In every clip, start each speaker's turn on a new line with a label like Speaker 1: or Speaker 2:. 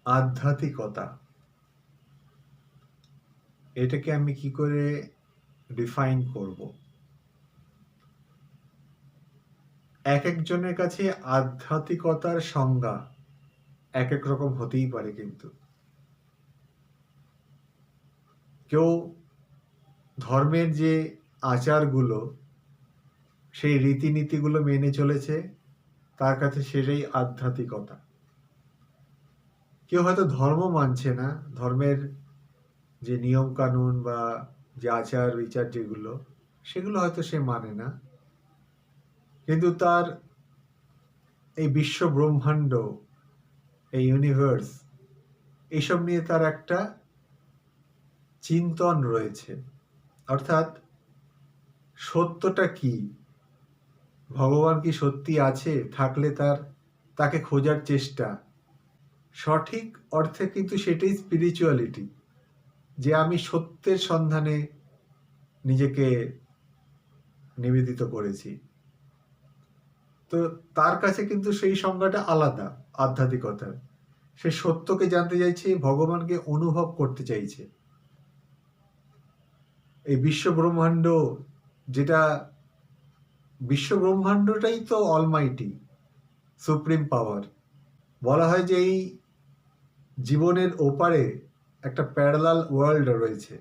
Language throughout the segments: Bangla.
Speaker 1: আধ্যাত্মিকতা, এটাকে আমি কি করে ডিফাইন করব? এক একজনের কাছে আধ্যাত্মিকতার সংজ্ঞা এক এক রকম হতেই পারে। কিন্তু কেউ ধর্মের যে আচারগুলো, সেই রীতিনীতিগুলো মেনে চলেছে, তার কাছে সেটাই আধ্যাত্মিকতা। কেউ হয়তো ধর্ম মানছে না, ধর্মের যে নিয়ম কানুন বা যে আচার বিচার যেগুলো, সেগুলো হয়তো সে মানে না, কিন্তু তার এই বিশ্ব ব্রহ্মাণ্ড, এই ইউনিভার্স, এইসব নিয়ে তার একটা চিন্তন রয়েছে। অর্থাৎ সত্যটা কি, ভগবান কি সত্যি আছে, থাকলে তাকে খোঁজার চেষ্টা, সঠিক অর্থে কিন্তু সেটাই স্পিরিচুয়ালিটি, যে আমি সত্যের সন্ধানে নিজেকে নিবেদিত করেছি। তো তার কাছে কিন্তু সেই সংজ্ঞাটা আলাদা আধ্যাত্মিকতার। সে সত্যকে জানতে চাইছে, ভগবানকে অনুভব করতে চাইছে। এই বিশ্ব ব্রহ্মাণ্ড, যেটা বিশ্ব ব্রহ্মাণ্ডটাই তো অলমাইটি, সুপ্রিম পাওয়ার। বলা হয় যে এই জীবনের ওপারে একটা প্যারালাল ওয়ার্ল্ড রয়েছে।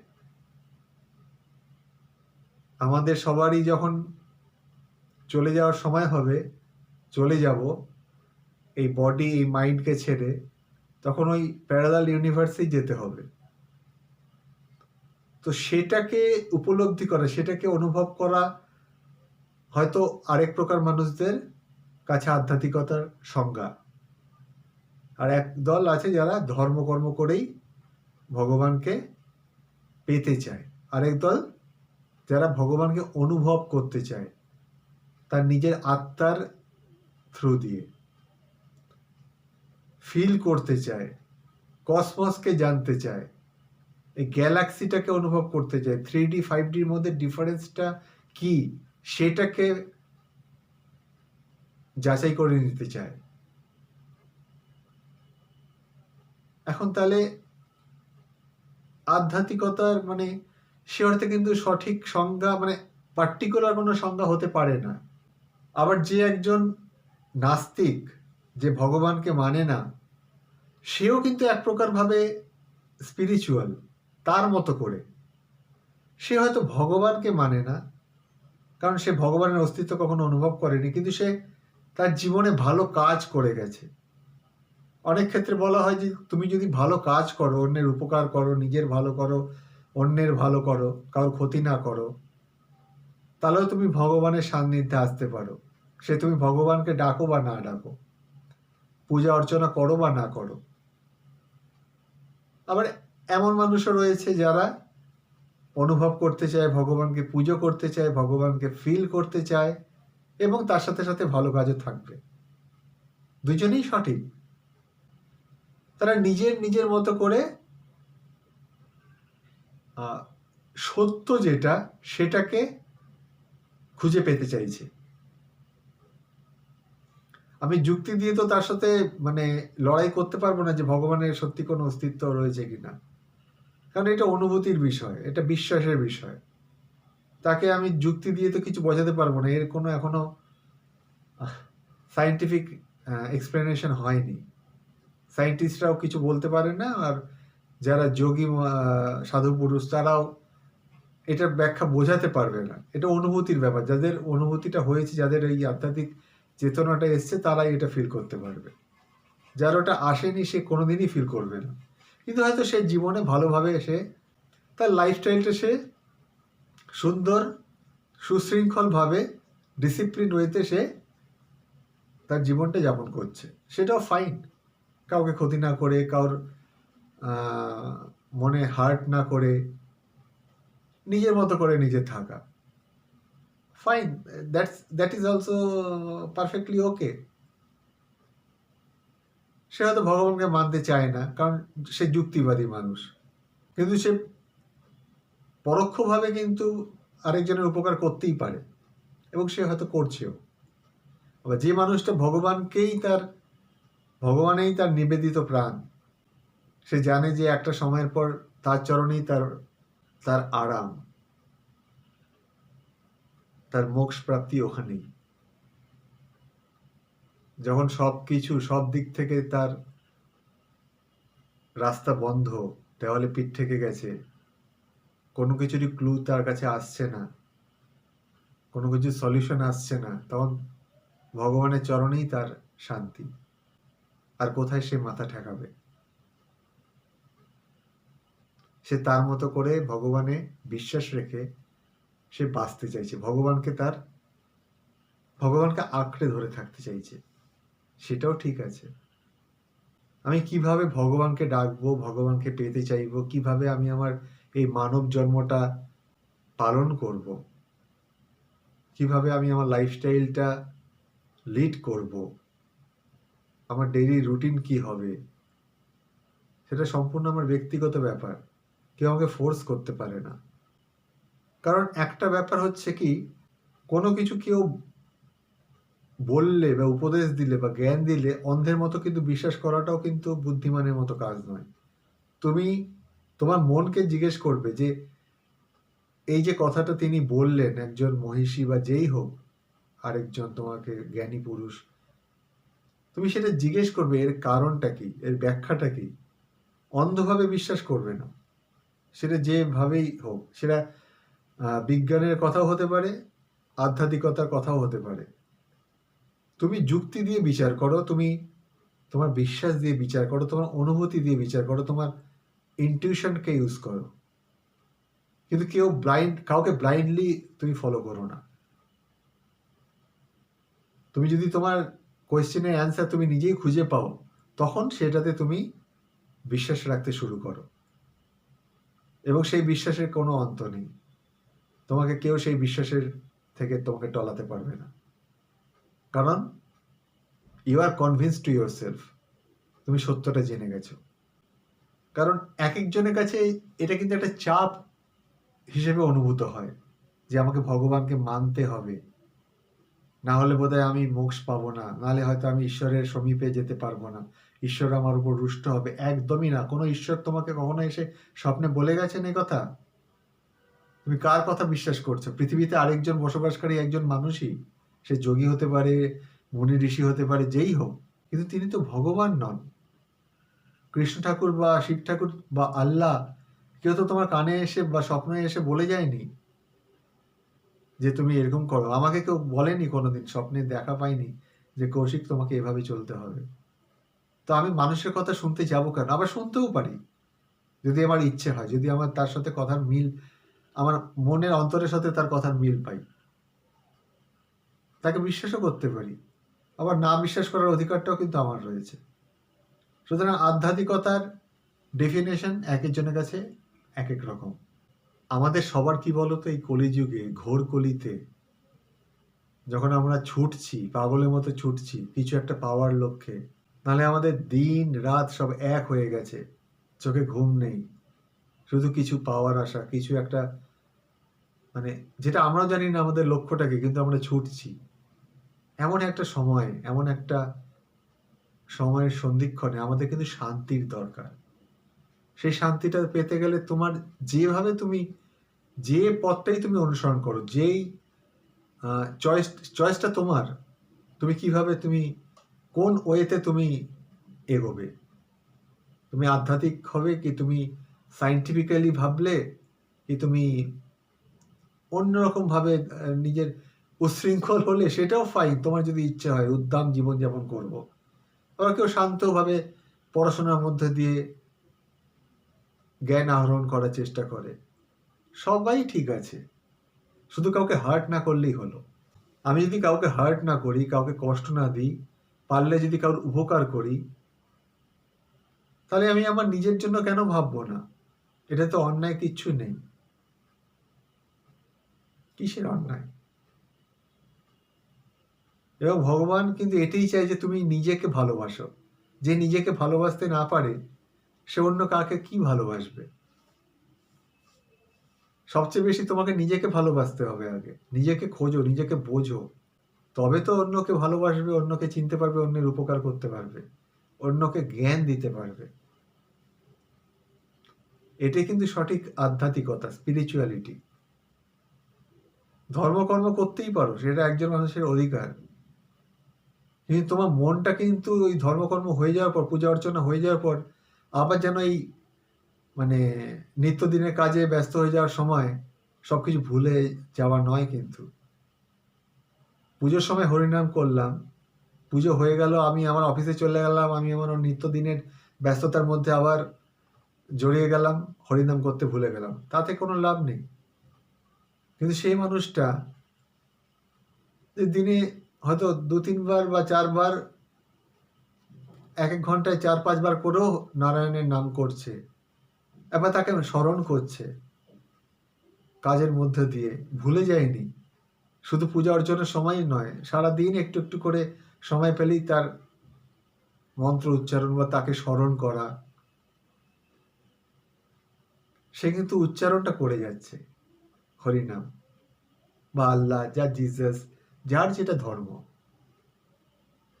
Speaker 1: আমাদের সবারই যখন চলে যাওয়ার সময় হবে, চলে যাব এই বডি, এই মাইন্ডকে ছেড়ে, তখন ওই প্যারালাল ইউনিভার্সেই যেতে হবে। তো সেটাকে উপলব্ধি করা, সেটাকে অনুভব করা হয়তো আরেক প্রকার মানুষদের কাছে আধ্যাত্মিকতার সংজ্ঞা। আর এক দল আছে যারা ধর্মকর্ম করেই ভগবানকে পেতে চায়। আরেক দল যারা ভগবানকে অনুভব করতে চায় তার নিজের আত্মার থ্রু দিয়ে, ফিল করতে চায়, কসমসকে জানতে চায়, এই গ্যালাক্সিটাকে অনুভব করতে চায়, 3D 5Dর মধ্যে ডিফারেন্সটা কি সেটাকে যাচাই করে নিতে চায়। এখন তাহলে আধ্যাত্মিকতার মানে সে অর্থে কিন্তু সঠিক সংজ্ঞা, মানে পার্টিকুলার কোনো সংজ্ঞা হতে পারে না। আবার যে একজন নাস্তিক, যে ভগবানকে মানে না, সেও কিন্তু এক প্রকার ভাবে স্পিরিচুয়াল তার মতো করে। সে হয়তো ভগবানকে মানে না, কারণ সে ভগবানের অস্তিত্ব কখনো অনুভব করেনি, কিন্তু সে তার জীবনে ভালো কাজ করে গেছে। অনেক ক্ষেত্রে বলা হয় যে তুমি যদি ভালো কাজ করো, অন্যের উপকার করো, নিজের ভালো করো, অন্যের ভালো করো, কারোর ক্ষতি না করো, তাহলেও তুমি ভগবানের সান্নিধ্যে আসতে পারো। সে তুমি ভগবানকে ডাকো বা না ডাকো, পূজা অর্চনা করো বা না করো। আবার এমন মানুষও রয়েছে যারা অনুভব করতে চায় ভগবানকে, পুজো করতে চায় ভগবানকে, ফিল করতে চায়, এবং তার সাথে সাথে ভালো কাজও থাকবে। দুজনেই সঠিক। তারা নিজের নিজের মতো করে সত্য যেটা, সেটাকে খুঁজে পেতে চাইছে। আমি যুক্তি দিয়ে তো তার সাথে মানে লড়াই করতে পারবো না যে ভগবানের সত্যি কোনো অস্তিত্ব রয়েছে কিনা, কারণ এটা অনুভূতির বিষয়, এটা বিশ্বাসের বিষয়। তাকে আমি যুক্তি দিয়ে তো কিছু বোঝাতে পারবো না, এর কোনো এখনো সায়েন্টিফিক এক্সপ্লেনেশন হয়নি। সায়েন্টিস্টরাও কিছু বলতে পারে না, আর যারা যোগী সাধু পুরুষ তারাও এটার ব্যাখ্যা বোঝাতে পারবে না। এটা অনুভূতির ব্যাপার। যাদের অনুভূতিটা হয়েছে, যাদের এই আধ্যাত্মিক চেতনাটা এসছে, তারাই এটা ফিল করতে পারবে। যার ওটা আসেনি সে কোনোদিনই ফিল করবে না। কিন্তু হয়তো সে জীবনে ভালোভাবে সে তার লাইফস্টাইলটা সে সুন্দর সুশৃঙ্খলভাবে ডিসিপ্লিন ওয়েতে সে তার জীবনটা যাপন করছে, সেটাও ফাইন। কাউকে ক্ষতি না করে, কারোর মনে হার্ট না করে, নিজের মতো করে নিজে থাকা, fine. That is also perfectly okay. সে হয়তো ভগবানকে মানতে চায় না, কারণ সে যুক্তিবাদী মানুষ, কিন্তু সে পরোক্ষভাবে কিন্তু আরেকজনের উপকার করতেই পারে, এবং সে হয়তো করছেও। আবার যে মানুষটা ভগবানেই তার নিবেদিত প্রাণ, সে জানে যে একটা সময়ের পর তার চরণেই তার তার আরাম, তার মোক্ষ প্রাপ্তি ওখানেই। যখন সবকিছু সব দিক থেকে তার রাস্তা বন্ধ, দেওয়ালে পিঠ থেকে গেছে, কোনো কিছুরই ক্লু তার কাছে আসছে না, কোনো কিছুর সলিউশন আসছে না, তখন ভগবানের চরণেই তার শান্তি। আর কোথায় সে মাথা ঠেকাবে? সে তার মতো করে ভগবানে বিশ্বাস রেখে সে বাঁচতে চাইছে, ভগবানকে আঁকড়ে ধরে থাকতে চাইছে। সেটাও ঠিক আছে। আমি কিভাবে ভগবানকে ডাকবো, ভগবানকে পেতে চাইবো, কিভাবে আমি আমার এই মানব জন্মটা পালন করব, কিভাবে আমি আমার লাইফস্টাইলটা লিড করব, আমার ডেইলি রুটিন কি হবে, সেটা সম্পূর্ণ আমার ব্যক্তিগত ব্যাপার। কেউ আমাকে ফোর্স করতে পারে না। কারণ একটা ব্যাপার হচ্ছে কি, কোনো কিছু কেউ বললে বা উপদেশ দিলে বা জ্ঞান দিলে অন্ধের মতো কিন্তু বিশ্বাস করাটাও কিন্তু বুদ্ধিমানের মতো কাজ নয়। তুমি তোমার মনকে জিজ্ঞেস করবে যে এই যে কথাটা তিনি বললেন, একজন মহিষী বা যেই হোক, আরেকজন তোমাকে জ্ঞানী পুরুষ, তুমি সেটা জিজ্ঞেস করবে এর কারণটা কি, এর ব্যাখ্যাটা কি। অন্ধভাবে বিশ্বাস করবে না। সেটা যেভাবেই হোক, সেটা বিজ্ঞানের কথাও হতে পারে, আধ্যাত্মিকতার কথাও হতে পারে। তুমি যুক্তি দিয়ে বিচার করো, তুমি তোমার বিশ্বাস দিয়ে বিচার করো, তোমার অনুভূতি দিয়ে বিচার করো, তোমার ইনটিউশনকে ইউজ করো। কিন্তু কাউকে ব্লাইন্ডলি তুমি ফলো করো না। তুমি যদি তোমার কোয়েশ্চেনের অ্যান্সার তুমি নিজেই খুঁজে পাও, তখন সেটাতে তুমি বিশ্বাস রাখতে শুরু করো, এবং সেই বিশ্বাসের কোনো অন্ত নেই। তোমাকে কেউ সেই বিশ্বাসের থেকে তোমাকে টলাতে পারবে না, কারণ you are convince to yourself, তুমি সত্যটা জেনে গেছো। কারণ এক একজনের কাছে এটা কিন্তু একটা চাপ হিসেবে অনুভূত হয় যে আমাকে ভগবানকে মানতে হবে, না হলে বোধহয় আমি মোক্ষ পাবো না, নাহলে হয়তো আমি ঈশ্বরের সমীপে যেতে পারবো না, ঈশ্বর আমার উপর রুষ্ট হবে। একদমই না। কোনো ঈশ্বর তোমাকে কখনো এসে স্বপ্নে বলে গেছেন এই কথা? তুমি কার কথা বিশ্বাস করছো? পৃথিবীতে আরেকজন বসবাসকারী একজন মানুষই, সে যোগী হতে পারে, মুনি ঋষি হতে পারে, যেই হোক, কিন্তু তিনি তো ভগবান নন। কৃষ্ণ ঠাকুর বা শিব ঠাকুর বা আল্লাহ কেউ তো তোমার কানে এসে বা স্বপ্নে এসে বলে যায়নি যে তুমি এরকম করো। আমাকে কেউ বলেনি কোনোদিন, স্বপ্নে দেখা পাইনি যে কৌশিক তোমাকে এভাবে চলতে হবে। তো আমি মানুষের কথা শুনতে যাবো কেন? আবার শুনতেও পারি যদি আমার ইচ্ছে হয়, যদি আমার তার সাথে কথার মিল, আমার মনের অন্তরের সাথে তার কথার মিল পাই, তাকে বিশ্বাসও করতে পারি। আবার না বিশ্বাস করার অধিকারটাও কিন্তু আমার রয়েছে। সুতরাং আধ্যাত্মিকতার ডেফিনেশন এক একজনের কাছে এক এক রকম। আমাদের সবার কি বলতো, এই কলিযুগে, ঘোর কলিতে, যখন আমরা ছুটছি, পাগলের মতো ছুটছি কিছু একটা পাওয়ার লক্ষ্যে, নাহলে আমাদের দিন রাত সব এক হয়ে গেছে, চোখে ঘুম নেই, শুধু কিছু পাওয়ার আশা, কিছু একটা, মানে যেটা আমরা জানি না আমাদের লক্ষ্যটা কি, কিন্তু আমরা ছুটছি। এমন একটা সময়, এমন একটা সময়ের সন্ধিক্ষণে আমাদের কিন্তু শান্তির দরকার। সেই শান্তিটা পেতে গেলে তোমার যেভাবে তুমি, যে পথটাই তুমি অনুসরণ করো, যেই চয়েসটা তোমার, তুমি কিভাবে, তুমি কোন ওয়েতে তুমি এগোবে। তুমি আধ্যাত্মিক হবে, কি তুমি সাইন্টিফিক্যালি ভাবলে, কি তুমি অন্যরকম ভাবে নিজের উচ্ছৃঙ্খল হলে, সেটাও ফাইন। তোমার যদি ইচ্ছে হয় উদ্দাম জীবনযাপন করবো, আবার কেউ শান্তভাবে পড়াশোনার মধ্যে দিয়ে জ্ঞান আহরণ করার চেষ্টা করে, সবাই ঠিক আছে। শুধু কাউকে হার্ট না করলেই হলো। আমি যদি কাউকে হার্ট না করি, কাউকে কষ্ট না দিই, পারলে যদি কারোর উপকার করি, তাহলে আমি আমার নিজের জন্য কেন ভাববো না? এটা তো অন্যায় কিচ্ছু নেই। কিসের অন্যায়? এবং ভগবান কিন্তু এটাই চায় যে তুমি নিজেকে ভালোবাসো। যে নিজেকে ভালোবাসতে না পারে, সে অন্য কাকে কি ভালোবাসবে? সবচেয়ে বেশি তোমাকে নিজেকে ভালোবাসতে হবে আগে। নিজেকে খোঁজো, নিজেকে বোঝো, তবে তো অন্যকে ভালোবাসবে, অন্যকে চিনতে পারবে, অন্যের উপকার করতে পারবে, অন্যকে জ্ঞান দিতে পারবে। এটাই কিন্তু সঠিক আধ্যাত্মিকতা, স্পিরিচুয়ালিটি। ধর্মকর্ম করতেই পারো, সেটা একজন মানুষের অধিকার, কিন্তু তোমার মনটা কিন্তু ওই ধর্মকর্ম হয়ে যাওয়ার পর, পূজা অর্চনা হয়ে যাওয়ার পর আবার যেন এই মানে নিত্যদিনের কাজে ব্যস্ত হয়ে যাওয়ার সময় সবকিছু ভুলে যাওয়া নয় কিন্তু। পুজোর সময় হরিনাম করলাম, পুজো হয়ে গেল, আমি আমার অফিসে চলে গেলাম, আমি আমার নিত্যদিনের ব্যস্ততার মধ্যে আবার জড়িয়ে গেলাম, হরিনাম করতে ভুলে গেলাম, তাতে কোনো লাভ নেই। কিন্তু সেই মানুষটা যে দিনে হয়তো 2-3 বার বা 4 বার, 1-1 ঘন্টায় 4-5 বার করেও নারায়ণের নাম করছে, এবার তাকে স্মরণ করছে কাজের মধ্যে দিয়ে, ভুলে যায়নি। শুধু পূজা অর্চনের সময় নয়, সারাদিন একটু একটু করে সময় পেলেই তার মন্ত্র উচ্চারণ বা তাকে স্মরণ করা, সে কিন্তু উচ্চারণটা করে যাচ্ছে হরিনাম বা আল্লাহ, যা জিসাস, যার যেটা ধর্ম,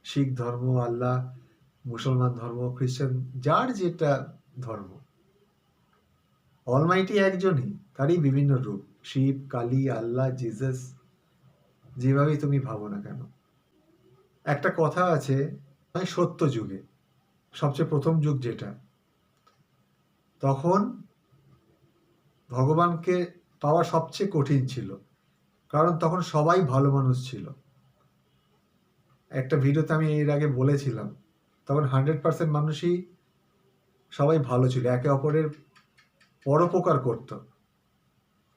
Speaker 1: শিখ ধর্ম, আল্লাহ, মুসলমান ধর্ম, খ্রিস্টান, যার যেটা ধর্ম, অলমাইটি একজনই, তারই বিভিন্ন রূপ, শিব, কালী, আল্লাহ, জিসাস, যেভাবেই তুমি ভাবো না কেন। একটা কথা আছে, সত্য যুগে, সবচেয়ে প্রথম যুগ যেটা, তখন ভগবানকে পাওয়া সবচেয়ে কঠিন ছিল, কারণ তখন সবাই ভালো মানুষ ছিল। একটা ভিডিওতে আমি এর আগে বলেছিলাম, তখন 100% মানুষই সবাই ভালো ছিল, একে অপরের পরোপকার করত,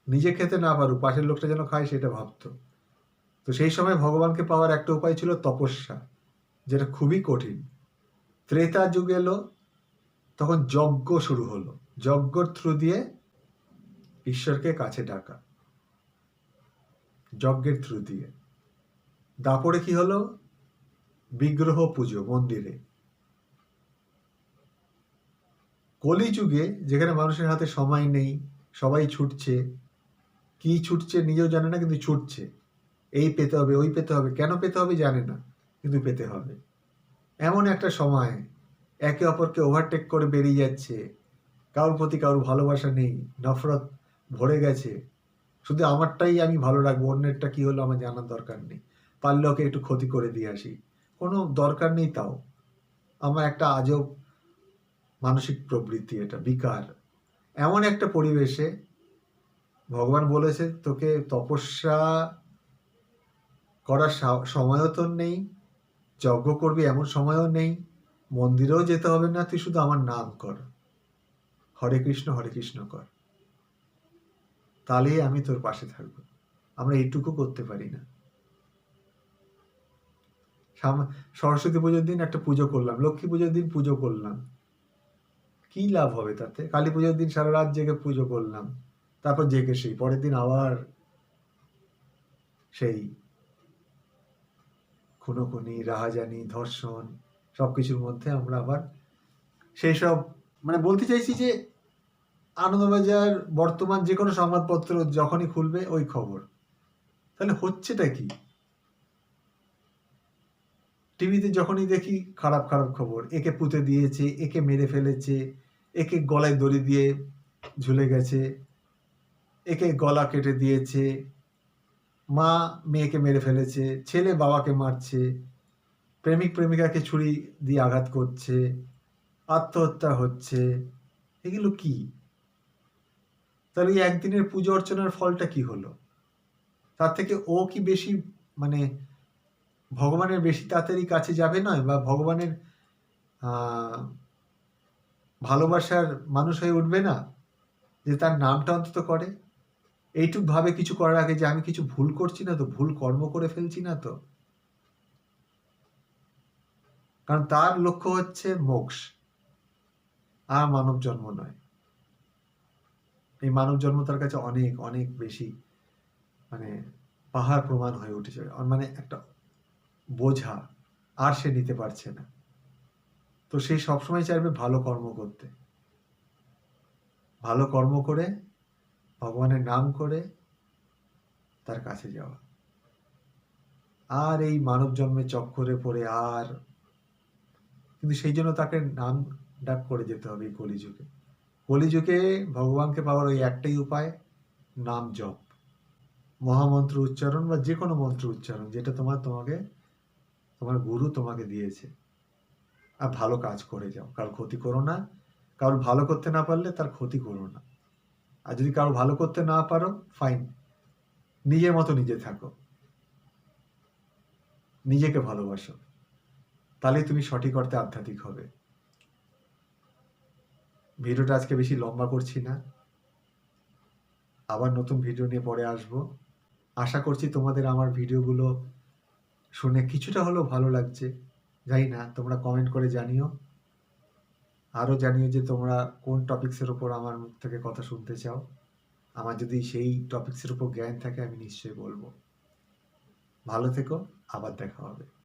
Speaker 1: নিজে খেতে না পারুক পাশের লোকটা যেন খায় সেটা ভাবতো। তো সেই সময় ভগবানকে পাওয়ার একটা উপায় ছিল তপস্যা, যেটা খুবই কঠিন। ত্রেতা যুগ এলো, তখন যজ্ঞ শুরু হলো, যজ্ঞর থ্রু দিয়ে ঈশ্বরকে কাছে ডাকা, যজ্ঞের থ্রু দিয়ে। তারপরে কি হলো, বিগ্রহ পুজো মন্দিরে। কলিযুগে, যেখানে মানুষের হাতে সময় নেই, সবাই ছুটছে, কি ছুটছে নিজেও জানে না, কিন্তু ছুটছে, এই পেতে হবে, ওই পেতে হবে, কেন পেতে হবে জানে না, কিন্তু পেতে হবে। এমন একটা সময় একে অপরকে ওভারটেক করে বেরিয়ে যাচ্ছে, কারোর প্রতি কারোর ভালোবাসা নেই, নফরত ভরে গেছে, শুধু আমারটাই আমি ভালো রাখবো, অন্যেরটা কি হলো আমার জানার দরকার নেই, পারলে ওকে একটু ক্ষতি করে দিয়ে আসি, কোনো দরকার নেই। তাও আমার একটা আজব মানসিক প্রবৃত্তি, এটা বিকার। এমন একটা পরিবেশে ভগবান বলেছে তোকে তপস্যা করার সময়ও তোর নেই, যজ্ঞ করবি এমন সময়ও নেই, মন্দিরেও যেতে হবে না, তুই শুধু আমার নাম কর, হরে কৃষ্ণ কর, তাহলেই আমি তোর পাশে থাকবো। আমরা এইটুকু করতে পারি না। সরস্বতী পুজোর দিন একটা পুজো করলাম, লক্ষ্মী পুজোর দিন পুজো করলাম, কি লাভ হবে তাতে? কালী পুজোর দিন সারা রাত জেগে পুজো করলাম, তারপর জেগে সেই পরের দিন আবার সেই খুনোখুনি, রাহাজানি, ধর্ষণ, সবকিছুর মধ্যে আমরা আবার সেই সব, মানে বলতে চাইছি যে আনন্দবাজার, বর্তমান যে কোনো সংবাদপত্র যখনই খুলবে ওই খবর, তাহলে হচ্ছেটা কি? টিভিতে যখনই দেখি খারাপ খারাপ খবর, একে পুঁতে দিয়েছে, একে মেরে ফেলেছে, একে গলায় দড়ি দিয়ে ঝুলে গেছে, একে গলা কেটে দিয়েছে, মা মেয়েকে মেরে ফেলেছে, ছেলে বাবাকে মারছে, প্রেমিক প্রেমিকাকে ছুরি দিয়ে আঘাত করছে, আত্মহত্যা হচ্ছে, এগুলো কি? তাহলে এই একদিনের পুজো অর্চনার ফলটা কি হলো? তার থেকে ও কি বেশি, মানে ভগবানের বেশি তাড়াতাড়ি কাছে যাবে নয়, বা ভগবানের ভালোবাসার মানুষ হয়ে উঠবে না, যে তার নামটা অন্তত করে? এইটুক ভাবে কিছু করার আগে যে আমি কিছু ভুল করছি না তো, ভুল কর্ম করে ফেলছি না তো? কারণ তার লক্ষ্য হচ্ছে মোক্ষ, আর মানব জন্ম নয়। এই মানব জন্ম তার কাছে অনেক অনেক বেশি, মানে পাহাড় প্রমাণ হয়ে উঠেছে, মানে একটা বোঝা, আর সে নিতে পারছে না। তো সে সবসময় চাইবে ভালো কর্ম করতে, ভালো কর্ম করে ভগবানের নাম করে তার কাছে যাওয়া। আর এই মানব জন্মের চক্করে পড়ে কিন্তু সেই জন্য তাকে নাম ডাক করে যেতে হবে এই কলিযুগে। কলিযুগে ভগবানকে পাওয়ার ওই একটাই উপায়, নাম জপ, মহামন্ত্র উচ্চারণ বা যে কোনো মন্ত্র উচ্চারণ, যেটা তোমার গুরু তোমাকে দিয়েছে। আর ভালো কাজ করে যাও, কারোর ক্ষতি করো না। কারোর ভালো করতে না পারলে তার ক্ষতি করো না। আর যদি কারো ভালো করতে না পারো, ফাইন, নিজের মতো নিজে থাকো, নিজেকে ভালোবাসো, তাহলেই তুমি সঠিক অর্থে আধ্যাত্মিক হবে। ভিডিওটা আজকে বেশি লম্বা করছি না, আবার নতুন ভিডিও নিয়ে পরে আসবো। আশা করছি তোমাদের আমার ভিডিওগুলো শুনে কিছুটা হলেও ভালো লাগছে। জানি না, তোমরা কমেন্ট করে জানিও। আরও জানিও যে তোমরা কোন টপিকসের ওপর আমার মুখ থেকে কথা শুনতে চাও। আমার যদি সেই টপিকসের উপর জ্ঞান থাকে আমি নিশ্চয়ই বলবো। ভালো থেকো, আবার দেখা হবে।